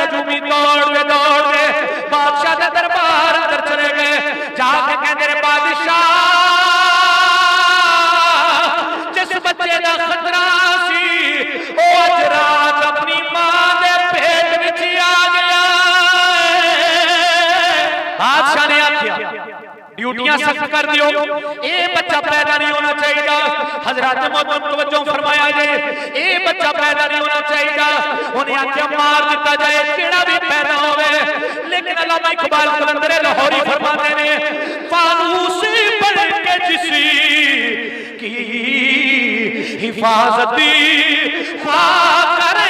हजूमी दौड़ दे बादशाह के दरबार अंदर चले गए। जाके कहते बादशाह जिस बच्चे का खतरा सी ओ अज रात अपनी मां के पेट विच आ गया। बादशाह ने आख्या ड्यूटियां सख्त कर दियो, ये बच्चा पैदा नहीं होना चाहिए। हजरत मोहम्मद तवज्जो फरमाया जे ये बच्चा पैदा नहीं होना चाहिए। उन्हें आख्या मार दिता जाए केड़ा भी पैदा होवे। लेकिन अल्लामा इकबाल कलंदर लाहौरी फरमाते ने फानूस बन के जिसी की हिफाजती करे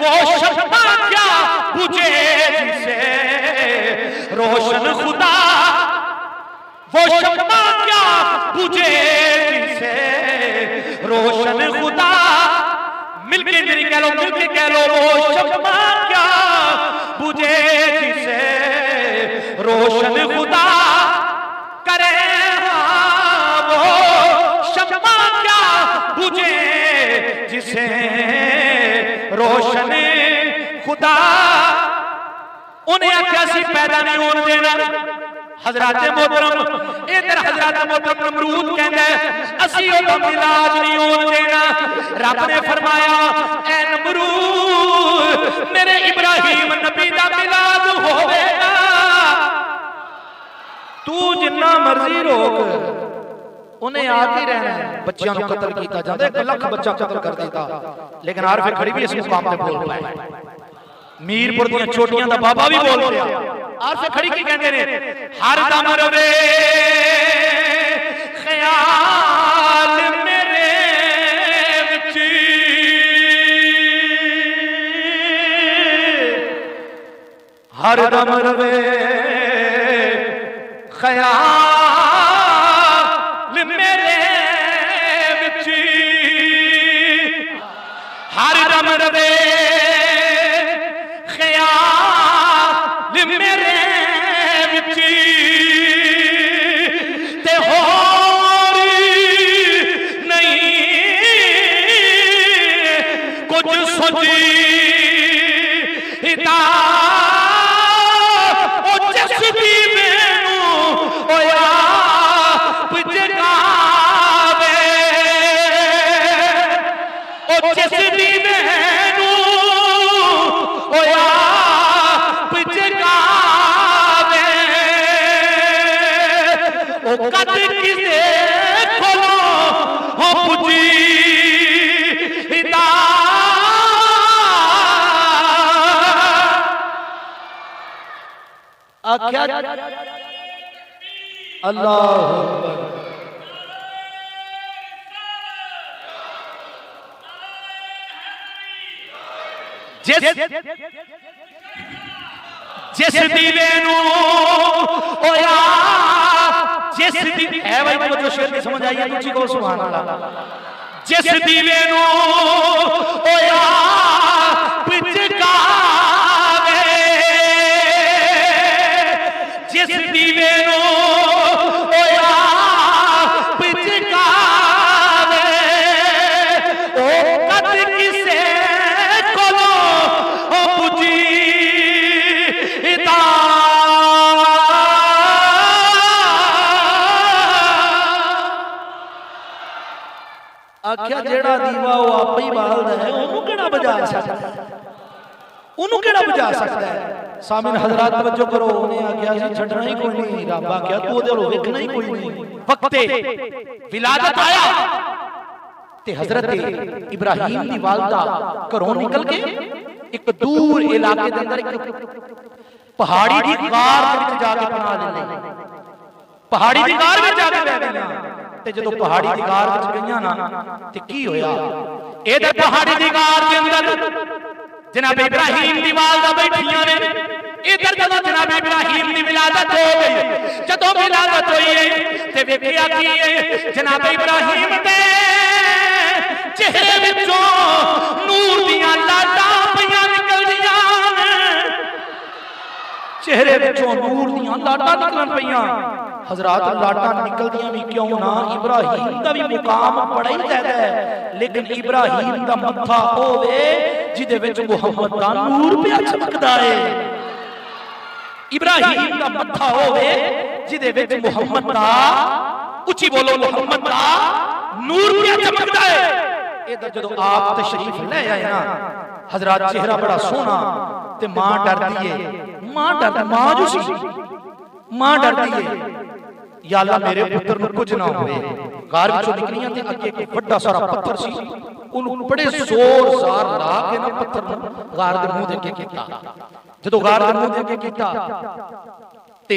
वो शम्मा क्या बुझे जिसे रोशन खुदा, वो शम्मा क्या बुझे जिसे रोशन खुदा। मिलके कह लो वो शम्मा क्या बुझे जिसे रोशन खुदा करे। वो शम्मा क्या बुझे जिसे रोशन खुदा। उन्हें आख्या सी पैदा नहीं होने देना। हजरत मोहतरम इधर हजरत मोहतरम नमरूद कहता है असी ओदा मिलाद नहीं होने देना। रब ने फरमाया ऐ नमरूद मेरे इब्राहिम नबी दा मिलाद होवेगा। तू जिन्ना मर्जी रोक उन्हें आके रहना है। बच्चों को कत्ल किया जाता है, 1 लाख बच्चा कत्ल कर देता, लेकिन आरफे खड़ी भी इस मुकाम पे बोल पाए। मीरपुर दी छोटियां दा बाबा भी बोल रहा। आरफे खड़ी की कहते ने हर दम रवे ख्याल मेरे विच हर दम रवे ख्याल मेरे विच हर दम रवे मेरे विच ते होरी नहीं कुछ सोची हिता ओ जिस दी मैनू ओया जगावे ओ जिस दी मैनू ओया कद किसे खोलो हो पुजी हिदा। आख्या अल्लाह जिस दीवे नू ओया जिस भाई जो शेर की समझ आई है ऊंची को सुभान अल्लाह। जिस दीवे नू ओया पिचकावे जिस दीवे नू ओया पिचकावे ओ कद किसे कोलो ओ पुजी हिदा। आख्या जेड़ा दीवा वो आप ही बालदा है ओनू केड़ा बुझा सकदा है, ओनू केड़ा बुझा सकदा है। सामिन हजरात तवज्जो करो, उन्हें आख्या सी छड्डना ही कोई नहीं। रब आख्या तू ओदे लो वेखना ही कोई नहीं। वक्ते विलादत आया ते हजरत इब्राहिम दी वालदा घरों निकल के एक दूर इलाके दे अंदर एक पहाड़ी दी गार विच जाके पनाह ले ले। पहाड़ी दी गार विच जाके रह गईयां ते जदों पहाड़ी दी गार विच गईयां ना ते की होया। इधर पहाड़ी दी गार दे अंदर जनाब इब्राहिम दी वालदा बैठियां ने। इधर जदों जनाब इब्राहिम दी विलादत हो गई, जदों विलादत होई ते वेखिया की जनाब इब्राहिम दे चेहरे विचों नूर दियां लाटां पईयां निकलदियां ने। चेहरे विचों नूर दियां लाटां निकलन पईयां। हजरात लाटा निकलदियां भी क्यों ना, इब्राहिम का भी मुकाम बड़ा ही ज्यादा है, लेकिन इब्राहिम का मत्था होवे जिदे विच मुहम्मद दा नूर पिया चमकदा है। इब्राहिम का मत्था होवे जिदे विच मुहम्मद दा, उची बोलो, मुहम्मद दा नूर पिया चमकदा है। इधर जदों आप तशरीफ ले आए ना हजरात, चेहरा बड़ा सोहना, ते मां डरदी है, मां जो सी मां डरदी है, या अल्लाह मेरे पुत्र नूं कुछ ना होवे। घर विचों निकलियां ते अगे एक बड़ा सारा पत्थर सी, उन्होंने बड़े जोर जार ला के ना पत्थर नूं गार दे मुंह दे अगे कीता। जदों गार दे मुंह दे अगे कीता ते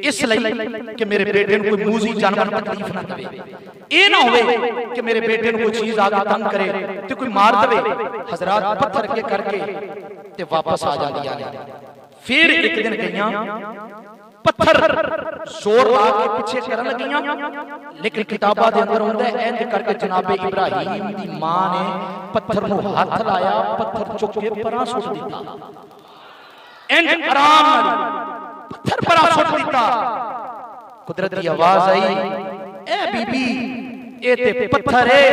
इसलिए कि मेरे बेटे नूं कोई मूजी जानवर तकलीफ ना देवे, ए ना होवे कि मेरे बेटे नूं कोई चीज आके तंग करे ते कोई मार देवे। हजरात पत्थर के करके ते वापस आ जांदियां ने। फिर एक दिन गईयां, पत्थर जोर ला के पीछे करन लगियां, लेकिन किताबां दे अंदर हुंदा है इंज करके जनाबे इब्राहिम दी मां ने पत्थर नूं हाथ लाया, पत्थर चुक के परां सुट दिता। इंज आराम नाल पत्थर परां सुट दिता। कुदरत दी आवाज आई, ए बीबी ए ते पत्थर है,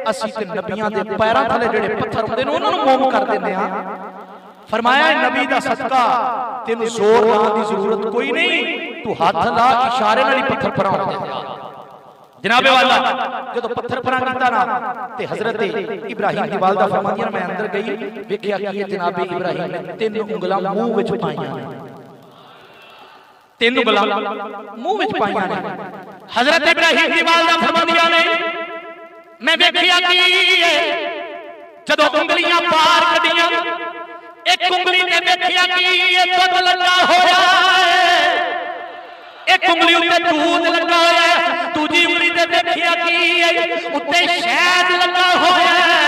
असीं ते नबियां दे पैरां थले जेड़े पत्थर हुंदे ने उन्हां नूं मोम कर दिंदे हां। फरमाया नबी दा सदका तेनू जोर लाने की जरूरत कोई नहीं, तू हाथ ला इशारे नाल ही पत्थर परां हो जाएगा। जनाबे वाला जदों पत्थर परां कीता ना ते हजरत इब्राहिम दी वालदा फरमांदियां मैं अंदर गई, वेखिया कि जनाबे इब्राहिम ने 3 उंगलां मुंह विच पाईयां ने, 3 उंगलां मुंह विच पाईयां ने। हजरत इब्राहिम दी वालदा फरमांदियां ने मैं वेखिया कि जदों उंगलियां बाहर कढियां, एक उंगली ने देखिया कि ये दुध लगा होया है, एक उंगली उत्ते दूध लगा होया है, दूजी उंगली ने देखिया कि उत्ते शहद लगा होया है,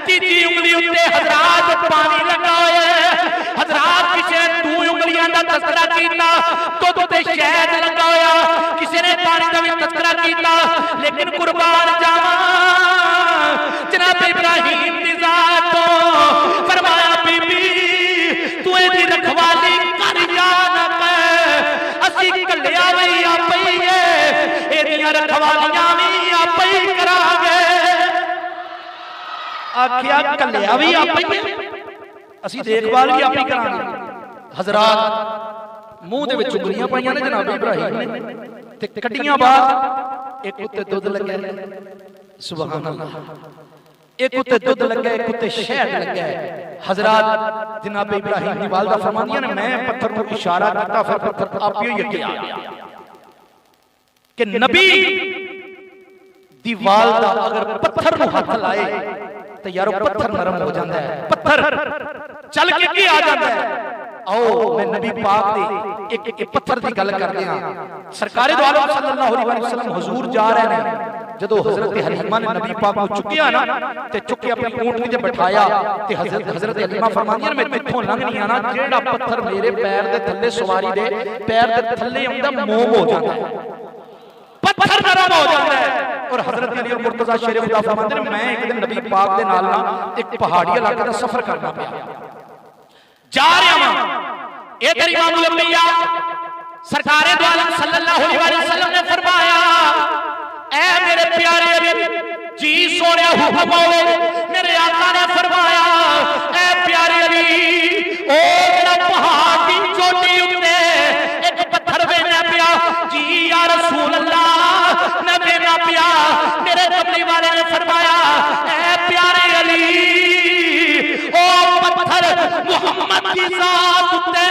तीजी उंगली उत्ते हजरात पानी लगा होया है। हजरात किसी ने 2 उंगलियां दा तस्करा कीता, दुध उत्ते शहद लगा होया, किसी ने पानी दा भी तस्करा कीता, लेकिन कुर्बान जावां जनाब इब्राहिम दी जात तो फरमाया बीबी रखवाली कर या ना कर, असी कलिया भी आपे ही है, एदियां रखवालियां भी आपे ही करांगे। आखिया कलिया भी आपे ही है, असी देखभाल भी आपे ही करांगे। हजरात मुंह दे विच उंगलियां पाईयां ने जनाब इब्राहिम ने ते कड्डियां बाहर, एक उत्ते दुध लगे, सुभान अल्लाह, एक उत्ते दुध लगे, एक उत्ते शहद लगे। हजरात जनाब इब्राहिम दी वालदा फरमांदियां ने मैं पत्थर को इशारा करता, फिर पत्थर आप ही अगे आ गया कि नबी दी वालदा अगर पत्थर को हाथ लाए तो यारो पत्थर नरम हो जाता है, पत्थर चल के आ जाता है। आओ मैं नबी पाक दे एक पत्थर की गल करते हैं। सरकारे दो आलम सल्लल्लाहु अलैहि वसल्लम हुजूर जा रहे हैं, जदों हजरत हलीमा ने नबी पाक को चुकिया ना ते चुके अपनी ऊंटनी ते बिठाया ते हजरत हलीमा फरमांदियां मैं इत्थों लंघनी आ ना, जेड़ा पत्थर मेरे पैर दे थल्ले सवारी दे पैर दे थल्ले आंदा मोम हो जाता है, पत्थर नरम हो जाता है। और हजरत अली मुर्तजा शेर खुदा फरमाते हैं मैं एक दिन नबी पाक दे नाल ना एक पहाड़ी इलाके दा सफर करना पिया, जा रहा हां, इधर इमामुल अंबिया सरकारे दो आलम सल्लल्लाहु अलैहि वसल्लम ने फरमाया ऐ मेरे प्यारे अली जी सोने हुक्म होवे, मेरे आका ने फरमाया ऐ प्यारे अली ओ मेरा पहाड़ दी चोटी उत्ते एक पत्थर वेना पिया जी या रसूल अल्लाह मैं वेना पिया। मेरे कमली वाले ने फरमाया ऐ प्यारे अली ओ पत्थर मुहम्मद की जात उत्ते